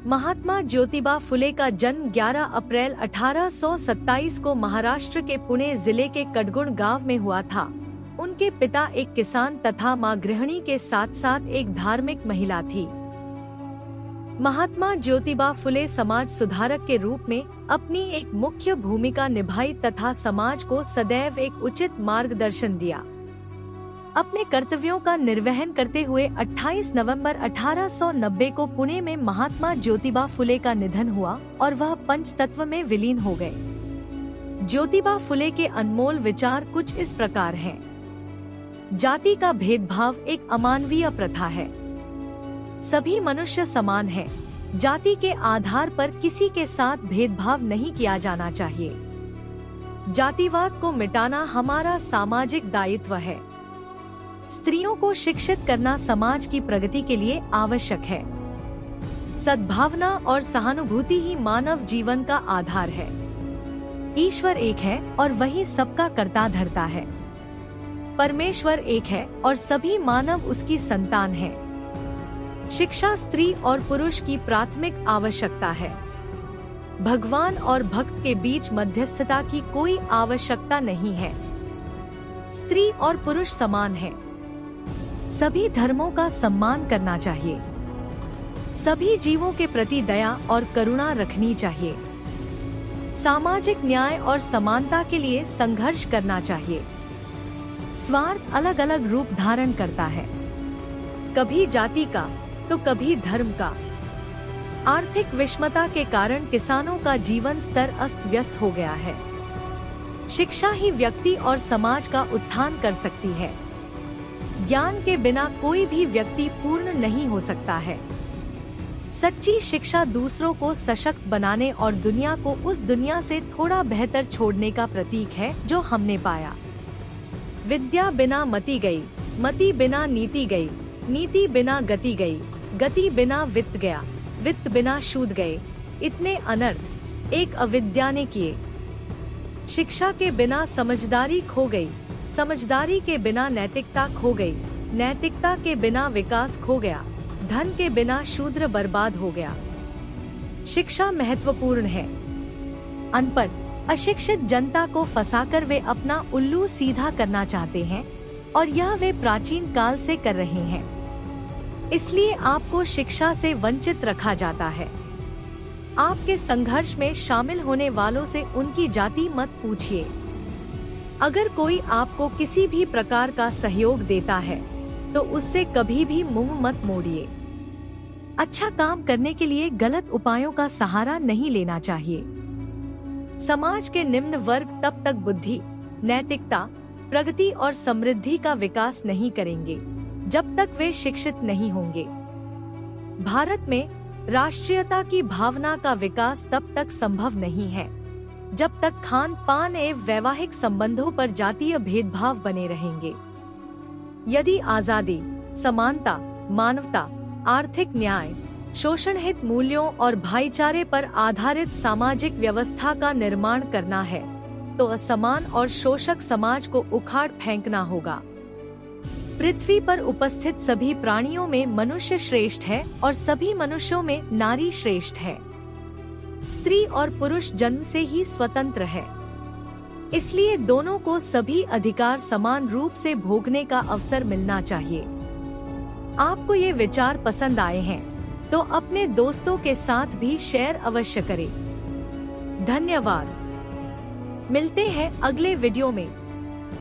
महात्मा ज्योतिबा फुले का जन्म 11 अप्रैल 1827 को महाराष्ट्र के पुणे जिले के कडगुण गांव में हुआ था। उनके पिता एक किसान तथा मां गृहिणी के साथ साथ एक धार्मिक महिला थी। महात्मा ज्योतिबा फुले समाज सुधारक के रूप में अपनी एक मुख्य भूमिका निभाई तथा समाज को सदैव एक उचित मार्गदर्शन दिया। अपने कर्तव्यों का निर्वहन करते हुए 28 नवंबर 1890 को पुणे में महात्मा ज्योतिबा फुले का निधन हुआ और वह पंचतत्व में विलीन हो गए। ज्योतिबा फुले के अनमोल विचार कुछ इस प्रकार हैं। जाति का भेदभाव एक अमानवीय प्रथा है। सभी मनुष्य समान हैं। जाति के आधार पर किसी के साथ भेदभाव नहीं किया जाना चाहिए। जातिवाद को मिटाना हमारा सामाजिक दायित्व है। स्त्रियों को शिक्षित करना समाज की प्रगति के लिए आवश्यक है। सद्भावना और सहानुभूति ही मानव जीवन का आधार है। ईश्वर एक है और वही सबका कर्ता धर्ता है। परमेश्वर एक है और सभी मानव उसकी संतान है। शिक्षा स्त्री और पुरुष की प्राथमिक आवश्यकता है। भगवान और भक्त के बीच मध्यस्थता की कोई आवश्यकता नहीं है। स्त्री और पुरुष समान है। सभी धर्मों का सम्मान करना चाहिए। सभी जीवों के प्रति दया और करुणा रखनी चाहिए। सामाजिक न्याय और समानता के लिए संघर्ष करना चाहिए। स्वार्थ अलग अलग रूप धारण करता है, कभी जाति का तो कभी धर्म का। आर्थिक विषमता के कारण किसानों का जीवन स्तर अस्त व्यस्त हो गया है। शिक्षा ही व्यक्ति और समाज का उत्थान कर सकती है। ज्ञान के बिना कोई भी व्यक्ति पूर्ण नहीं हो सकता है। सच्ची शिक्षा दूसरों को सशक्त बनाने और दुनिया को उस दुनिया से थोड़ा बेहतर छोड़ने का प्रतीक है जो हमने पाया। विद्या बिना मति गई, मति बिना नीति गई, नीति बिना गति गई, गति बिना वित्त गया, वित्त बिना शूद गए। इतने अनर्थ एक अविद्या ने किए। शिक्षा के बिना समझदारी खो गई, समझदारी के बिना नैतिकता खो गई, नैतिकता के बिना विकास खो गया, धन के बिना शूद्र बर्बाद हो गया। शिक्षा महत्वपूर्ण है। अनपढ़ अशिक्षित जनता को फंसाकर वे अपना उल्लू सीधा करना चाहते हैं और यह वे प्राचीन काल से कर रहे हैं। इसलिए आपको शिक्षा से वंचित रखा जाता है। आपके संघर्ष में शामिल होने वालों से उनकी जाति मत पूछिए। अगर कोई आपको किसी भी प्रकार का सहयोग देता है तो उससे कभी भी मुंह मत मोड़िए। अच्छा काम करने के लिए गलत उपायों का सहारा नहीं लेना चाहिए। समाज के निम्न वर्ग तब तक बुद्धि, नैतिकता, प्रगति और समृद्धि का विकास नहीं करेंगे जब तक वे शिक्षित नहीं होंगे। भारत में राष्ट्रीयता की भावना का विकास तब तक संभव नहीं है जब तक खान पान एवं वैवाहिक संबंधों पर जातीय भेदभाव बने रहेंगे। यदि आजादी, समानता, मानवता, आर्थिक न्याय, शोषण हित मूल्यों और भाईचारे पर आधारित सामाजिक व्यवस्था का निर्माण करना है तो असमान और शोषक समाज को उखाड़ फेंकना होगा। पृथ्वी पर उपस्थित सभी प्राणियों में मनुष्य श्रेष्ठ है और सभी मनुष्यों में नारी श्रेष्ठ है। स्त्री और पुरुष जन्म से ही स्वतंत्र है। इसलिए दोनों को सभी अधिकार समान रूप से भोगने का अवसर मिलना चाहिए। आपको ये विचार पसंद आए हैं तो अपने दोस्तों के साथ भी शेयर अवश्य करें। धन्यवाद। मिलते हैं अगले वीडियो में।